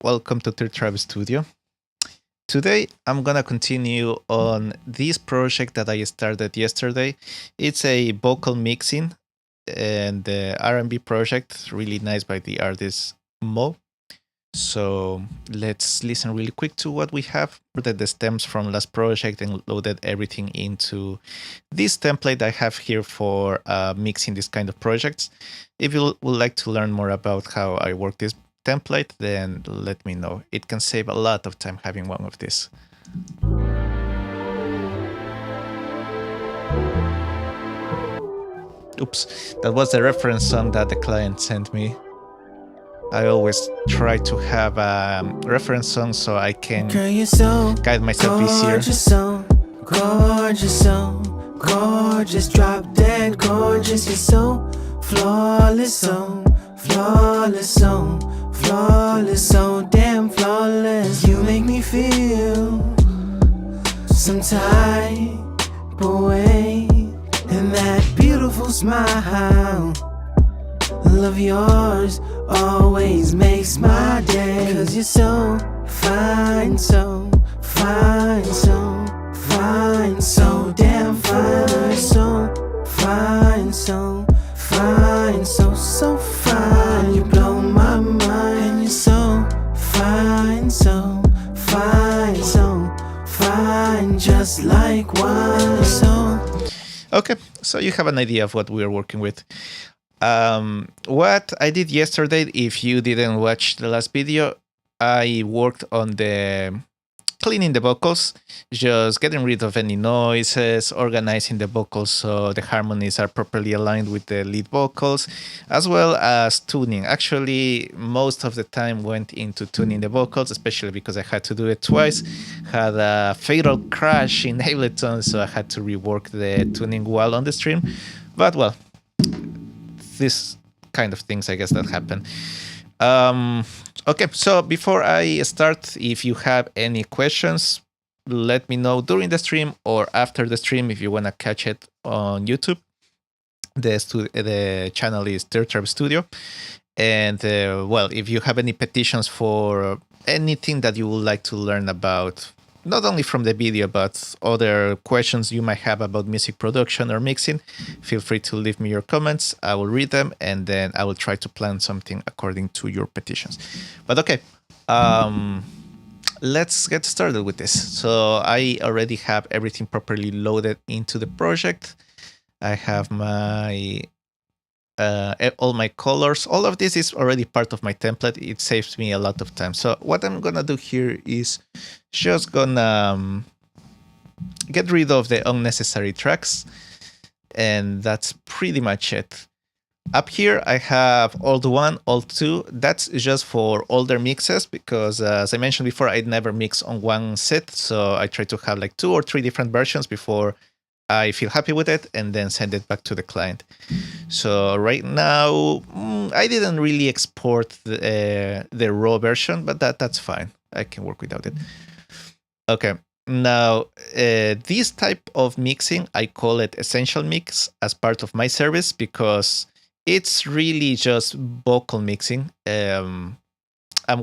welcome to Tribe Studio. Today I'm gonna continue on this project that I started yesterday. It's a vocal mixing and R&B project, really nice by the artist Mo. So let's listen really quick to what we have. Loaded the stems from last project and loaded everything into this template I have here for mixing this kind of projects. If you would like to learn more about how I work this template, then let me know. It can save a lot of time having one of these. Oops, that was the reference song that the client sent me. I always try to have a reference song so I can guide myself easier. Gorgeous, drop dead gorgeous. You're so flawless, so damn flawless. You make me feel some type of way, and that beautiful smile of yours always makes my day. 'Cause you're so fine, so fine, so fine, so damn fine, so fine, so fine, so fine. You blow my mind. You're so fine, so fine, so fine, just like wine. Okay, so you have an idea of what we're working with. What I did yesterday, if you didn't watch the last video, I worked on the cleaning the vocals, just getting rid of any noises, organizing the vocals so the harmonies are properly aligned with the lead vocals, as well as tuning. Actually, most of the time went into tuning the vocals, especially because I had to do it twice. Had a fatal crash in Ableton, so I had to rework the tuning while on the stream. But well, this kind of things, I guess, that happen. Okay, so before I start, if you have any questions, let me know during the stream or after the stream if you want to catch it on YouTube. The channel is Tribe Studio. And well, if you have any petitions for anything that you would like to learn about, not only from the video, but other questions you might have about music production or mixing, feel free to leave me your comments. I will read them, and then I will try to plan something according to your petitions. But okay, let's get started with this. So I already have everything properly loaded into the project. I have my all my colors. All of this is already part of my template. It saves me a lot of time. So what I'm gonna do here is just gonna get rid of the unnecessary tracks, and that's pretty much it. Up here I have old 1, old 2. That's just for older mixes because as I mentioned before, I never mix on one set, so I try to have like 2 or 3 different versions before I feel happy with it and then send it back to the client. So right now, I didn't really export the raw version, but that's fine. I can work without it. Okay, now this type of mixing, I call it Essential Mix as part of my service because it's really just vocal mixing. I'm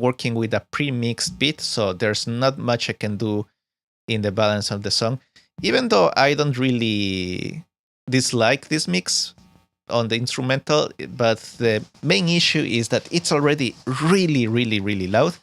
working with a pre-mixed beat, so there's not much I can do in the balance of the song. Even though I don't really dislike this mix on the instrumental, but the main issue is that it's already really, really, really loud.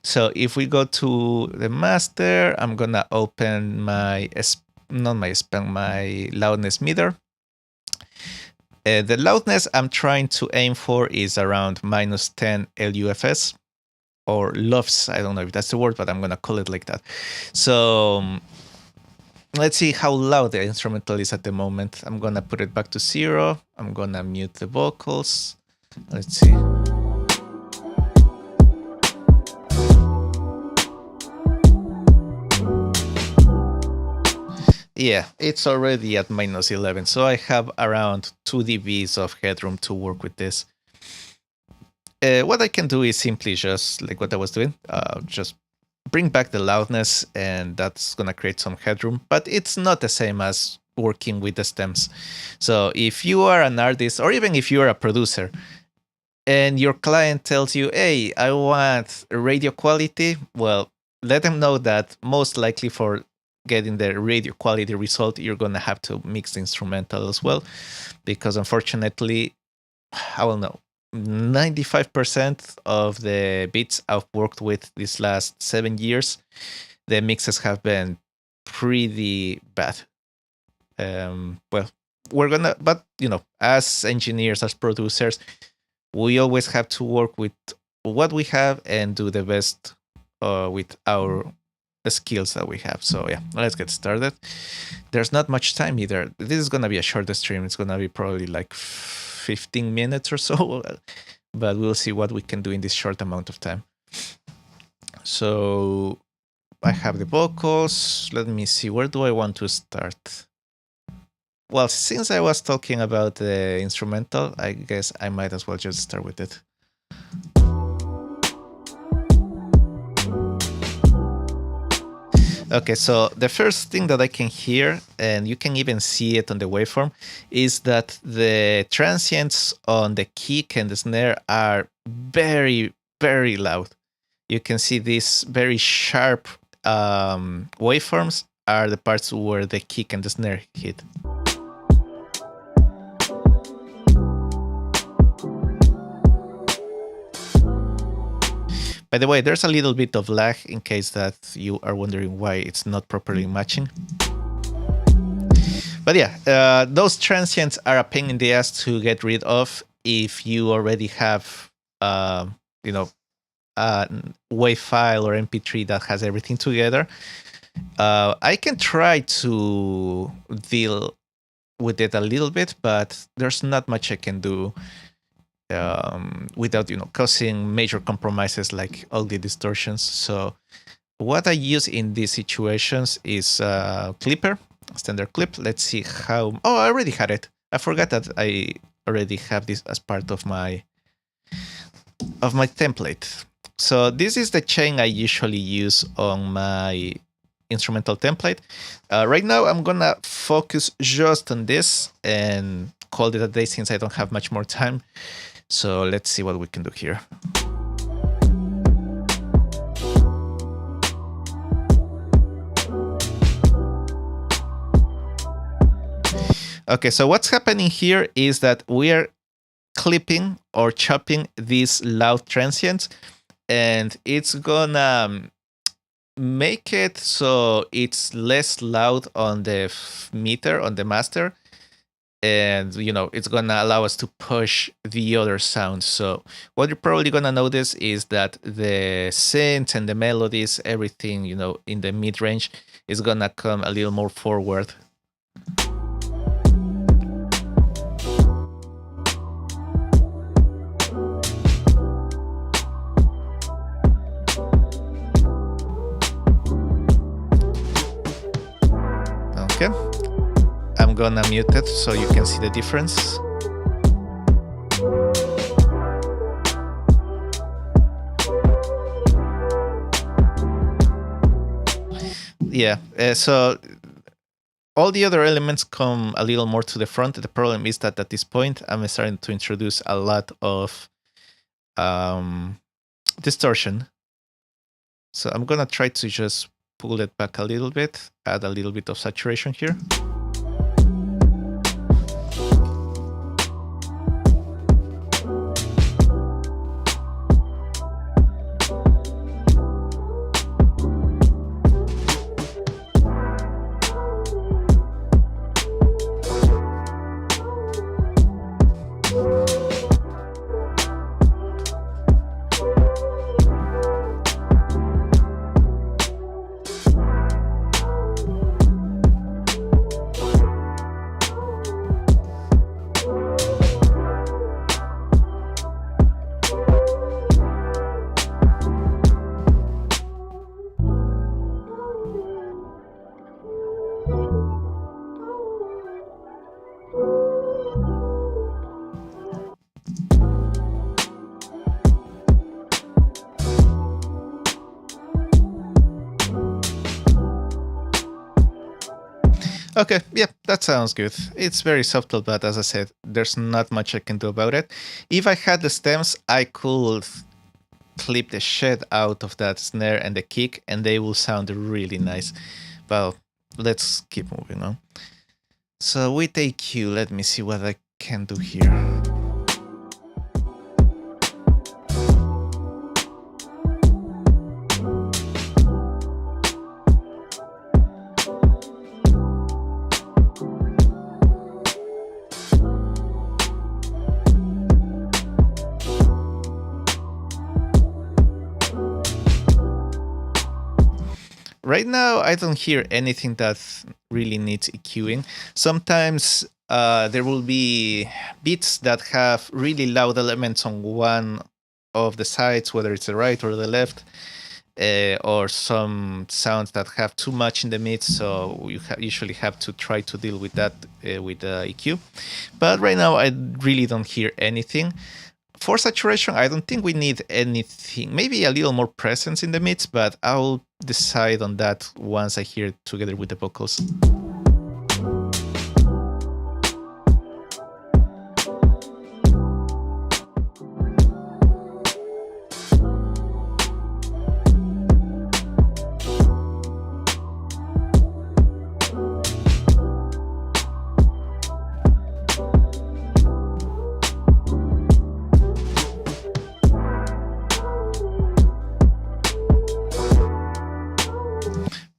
So if we go to the master, I'm gonna open my loudness meter. The loudness I'm trying to aim for is around -10 LUFS or LUFS. I don't know if that's the word, but I'm gonna call it like that. So let's see how loud the instrumental is at the moment. I'm gonna put it back to 0. I'm gonna mute the vocals. Let's see. Yeah, it's already at -11, so I have around 2 dBs of headroom to work with this. What I can do is simply just like what I was doing, just bring back the loudness, and that's gonna create some headroom, but it's not the same as working with the stems. So if you are an artist, or even if you are a producer, and your client tells you, hey, I want radio quality, well, let them know that most likely for getting the radio quality result, you're going to have to mix the instrumental as well, because unfortunately, I will know, 95% of the beats I've worked with these last 7 years, the mixes have been pretty bad. Well, we're gonna, but as engineers, as producers, we always have to work with what we have and do the best with our skills that we have. So yeah, let's get started. There's not much time either. This is gonna be a shorter stream. It's gonna be probably like 15 minutes or so, but we'll see what we can do in this short amount of time. So I have the vocals. Let me see, where do I want to start? Well, since I was talking about the instrumental, I guess I might as well just start with it. Okay, so the first thing that I can hear, and you can even see it on the waveform, is that the transients on the kick and the snare are very, very loud. You can see these very sharp waveforms are the parts where the kick and the snare hit. By the way, there's a little bit of lag in case that you are wondering why it's not properly matching. But yeah, those transients are a pain in the ass to get rid of if you already have, a WAV file or MP3 that has everything together. I can try to deal with it a little bit, but there's not much I can do without causing major compromises like all the distortions. So what I use in these situations is Clipper, standard clip. Let's see how. Oh, I already had it. I forgot that I already have this as part of my template. So this is the chain I usually use on my instrumental template. Right now I'm gonna focus just on this and call it a day since I don't have much more time. So let's see what we can do here. Okay, so what's happening here is that we are clipping or chopping these loud transients, and it's gonna make it so it's less loud on the meter, on the master, and it's gonna allow us to push the other sounds. So what you're probably gonna notice is that the synths and the melodies, everything in the mid-range is gonna come a little more forward. Okay, I'm gonna mute it so you can see the difference. Yeah, so all the other elements come a little more to the front. The problem is that at this point, I'm starting to introduce a lot of distortion. So I'm gonna try to just pull it back a little bit, add a little bit of saturation here. Okay, yeah, that sounds good. It's very subtle, but as I said, there's not much I can do about it. If I had the stems, I could clip the shit out of that snare and the kick, and they will sound really nice. Well, let's keep moving on. So with AQ, let me see what I can do here. Right now, I don't hear anything that really needs EQing. Sometimes there will be beats that have really loud elements on one of the sides, whether it's the right or the left, or some sounds that have too much in the mix. So you usually have to try to deal with that with the EQ. But right now, I really don't hear anything. For saturation, I don't think we need anything. Maybe a little more presence in the mix, but I'll decide on that once I hear it together with the vocals.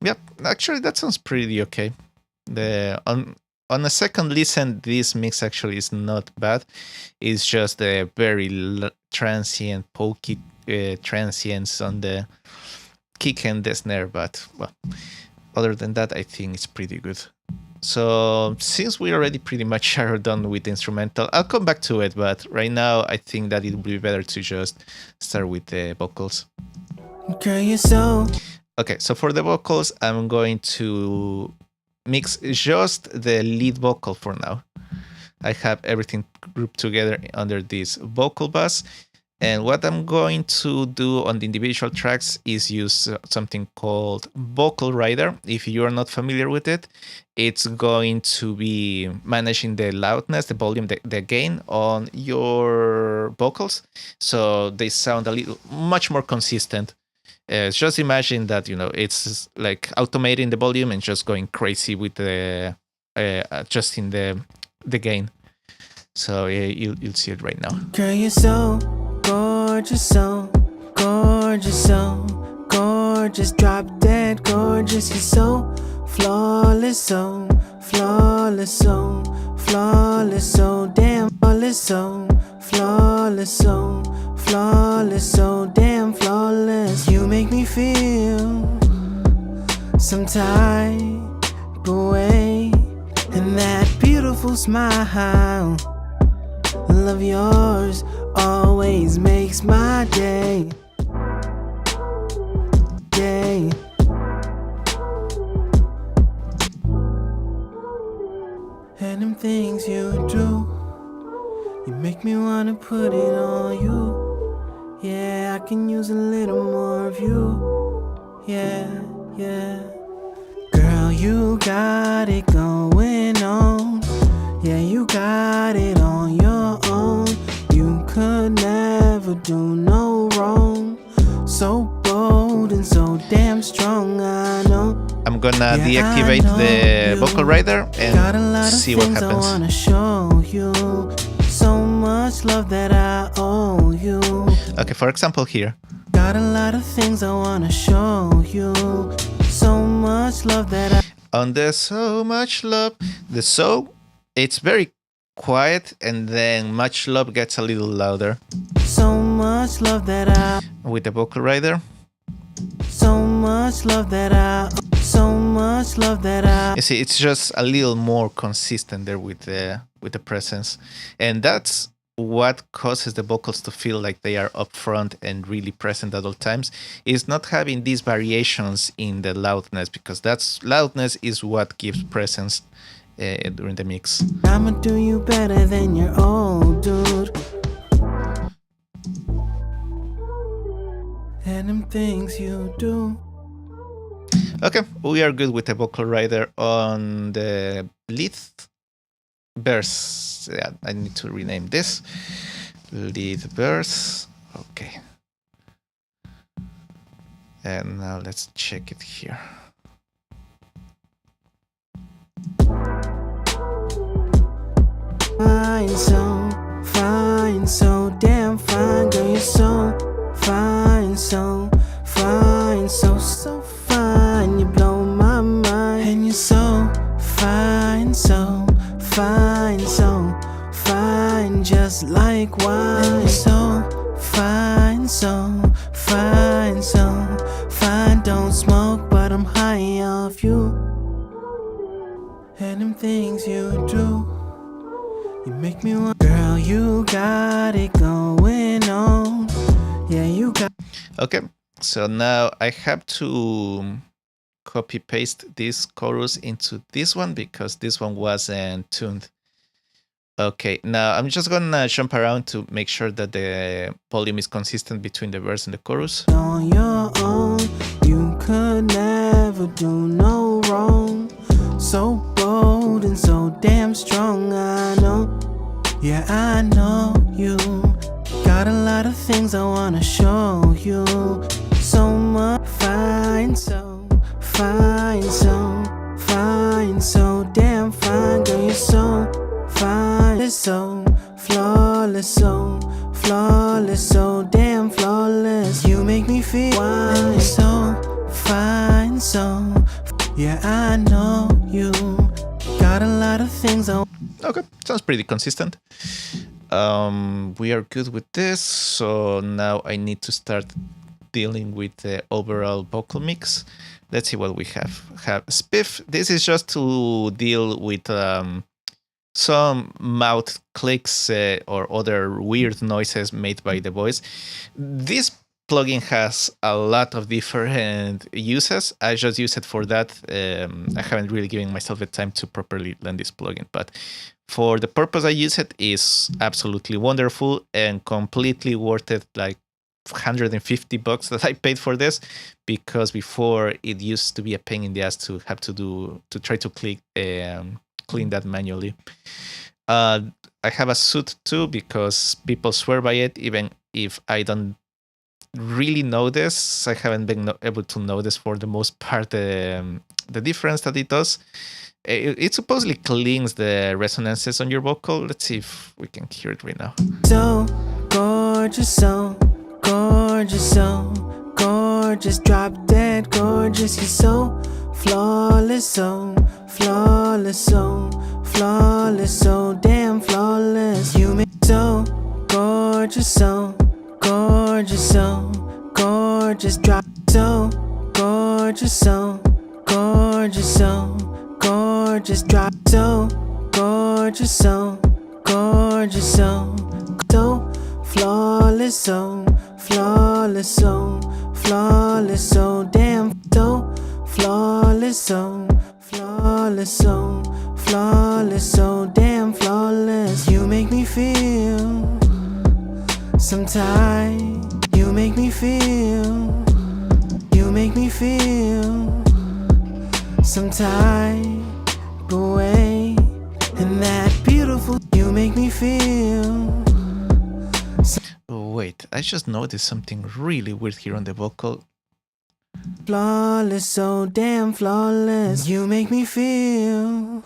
Yep, actually that sounds pretty okay. The on a second listen, this mix actually is not bad. It's just a very transient, pokey transients on the kick and the snare, but well, other than that, I think it's pretty good. So since we already pretty much are done with the instrumental, I'll come back to it, but right now I think that it would be better to just start with the vocals. Girl, you're so. Okay, so for the vocals, I'm going to mix just the lead vocal for now. I have everything grouped together under this vocal bus. And what I'm going to do on the individual tracks is use something called Vocal Rider. If you're not familiar with it, it's going to be managing the loudness, the volume, the gain on your vocals. So they sound a little much more consistent. Just imagine that, it's like automating the volume and just going crazy with the adjusting the gain. So you'll see it right now. Girl, you're so gorgeous, so gorgeous, so gorgeous, drop dead gorgeous. You're so flawless, so flawless, so flawless, so damn flawless, so flawless, so flawless, so damn flawless. You make me feel some type of way, and that beautiful smile of yours always makes my day. And them things you do, you make me wanna put it on you. Yeah, I can use a little more of you. Yeah, yeah. Girl, you got it going on. Yeah, you got it on your own. You could never do no wrong. So bold and so damn strong, I know. I'm gonna deactivate the vocal rider and see what happens. I wanna show you so much love that I owe you. Okay, for example here. Got a lot of things I wanna show you. So much love that I. On the so much love, the so, it's very quiet, and then much love gets a little louder. So much love that I. With the vocal rider. So much love that I. So much love that I. You see, it's just a little more consistent there with the presence, and that's what causes the vocals to feel like they are up front and really present at all times, is not having these variations in the loudness, because that's loudness is what gives presence during the mix. I'ma do you better than your old dude. And them things you do. Okay, we are good with the vocal rider on the lead verse. Yeah, I need to rename this. Lead verse. Okay. And now let's check it here. Fine, so damn fine, girl, you're so fine, so fine, so fine, you blow my mind, and you're so fine, so fine, so fine, just like wine, and you're so fine, so fine, so fine, don't smoke, but I'm high off you, and them things you do. You make me want, girl, you got it going on. Yeah, you got. Okay, so now I have to copy paste this chorus into this one because this one wasn't tuned. Okay, now I'm just gonna jump around to make sure that the volume is consistent between the verse and the chorus. On your own, you could never do no wrong. So bold and so damn strong, I know. Yeah, I know you. Got a lot of things I wanna show you. So much fine, so fine, so fine, so damn fine, girl, you're so fine, so flawless, so flawless, so damn flawless. You make me feel wine, so fine, so yeah, I know you. Got a lot of things I. Okay, sounds pretty consistent. We are good with this, so now I need to start dealing with the overall vocal mix. Let's see what we have. Have spiff. This is just to deal with some mouth clicks or other weird noises made by the voice. This plugin has a lot of different uses. I just use it for that. I haven't really given myself the time to properly learn this plugin, but for the purpose I use it is absolutely wonderful and completely worth it. Like $150 that I paid for this, because before it used to be a pain in the ass to have to try to clean that manually. I have a suit too because people swear by it, even if I don't really notice. I haven't been able to notice for the most part the difference that it does. It supposedly cleans the resonances on your vocal. Let's see if we can hear it right now. So gorgeous, so gorgeous, so gorgeous, drop dead gorgeous. You're so flawless, so flawless, so flawless, so damn flawless. You make so gorgeous, so gorgeous, so gorgeous, drop so gorgeous, so gorgeous, so gorgeous, drop so gorgeous, so gorgeous, so flawless, so flawless, so flawless, so damn so flawless, so flawless, so flawless, so damn flawless. You make me feel sometimes. You make me feel. You make me feel sometimes. Away and that beautiful. You make me feel. Wait, I just noticed something really weird here on the vocal. Flawless, so damn flawless. You make me feel.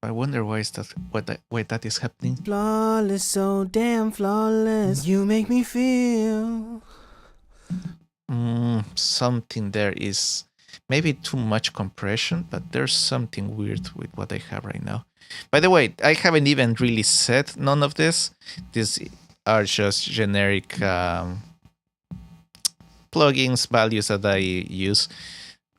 I wonder why is that why that is happening. Flawless, so damn flawless. You make me feel. Something there is maybe too much compression, but there's something weird with what I have right now. By the way, I haven't even really set none of this. These are just generic plugins, values that I use.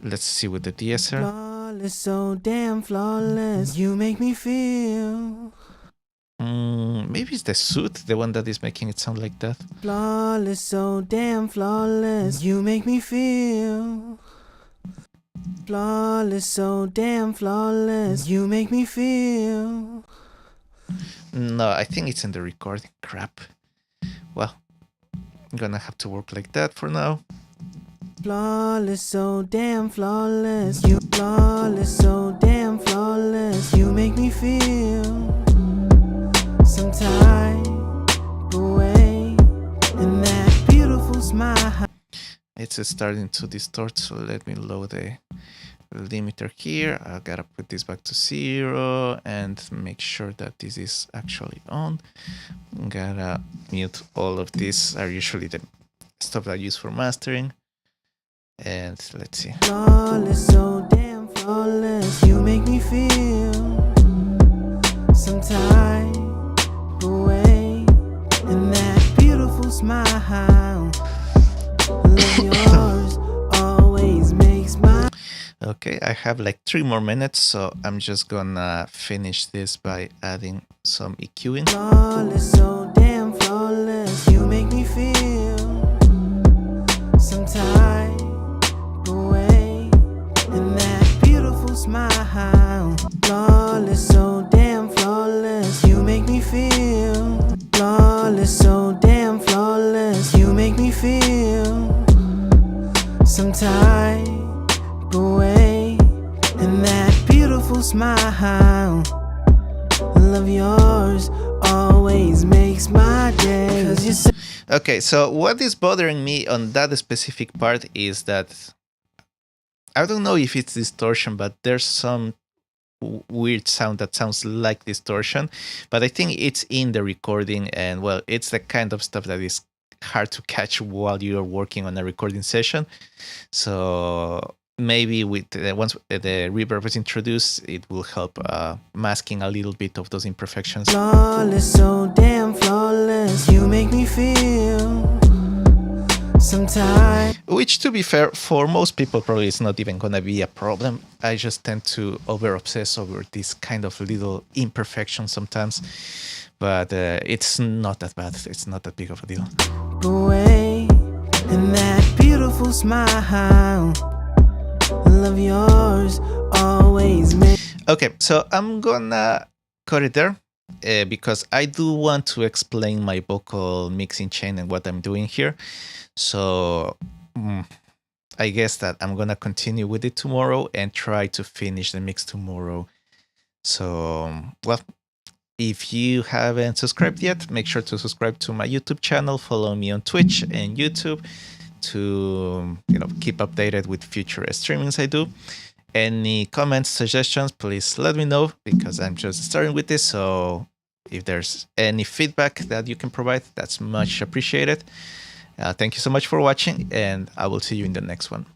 Let's see with the DSR. Flawless, so damn flawless. You make me feel. Maybe it's the suit, the one that is making it sound like that. Flawless, so damn flawless. You make me feel. Flawless, so damn flawless. You make me feel. No, I think it's in the recording. Crap. Well, I'm gonna have to work like that for now. Flawless, so damn flawless. You flawless, so damn flawless. You make me feel some type of way, and that beautiful smile. It's starting to distort, so let me load the limiter here. I gotta put this back to 0 and make sure that this is actually on. Gotta mute all of these, are usually the stuff I use for mastering. And let's see. Flawless, so damn flawless. You make me feel some type of way, and that beautiful smile. Love yours always makes my. Okay, I have like 3 more minutes, so I'm just gonna finish this by adding some EQing. Flawless, so damn flawless. You make me feel some type of way, and that beautiful smile. Flawless, so damn flawless. You make me feel flawless, so damn flawless. You make me feel some type of way, and that beautiful smile. Love yours always makes my day. 'Cause you're so. Okay, so what is bothering me on that specific part is that I don't know if it's distortion, but there's some weird sound that sounds like distortion, but I think it's in the recording, and well, it's the kind of stuff that is hard to catch while you're working on a recording session. So maybe with once the reverb is introduced, it will help masking a little bit of those imperfections. Flawless, so damn flawless. You make me feel sometimes. Which, to be fair, for most people probably it's not even gonna be a problem. I just tend to over obsess over this kind of little imperfection sometimes, but it's not that bad. It's not that big of a deal. Away, and that beautiful smile. Love yours always make. Okay, so I'm gonna cut it there because I do want to explain my vocal mixing chain and what I'm doing here. So I guess that I'm gonna continue with it tomorrow and try to finish the mix tomorrow. So, well, if you haven't subscribed yet, make sure to subscribe to my YouTube channel, follow me on Twitch and YouTube to keep updated with future streamings I do. Any comments, suggestions, please let me know, because I'm just starting with this. So if there's any feedback that you can provide, that's much appreciated. Thank you so much for watching, and I will see you in the next one.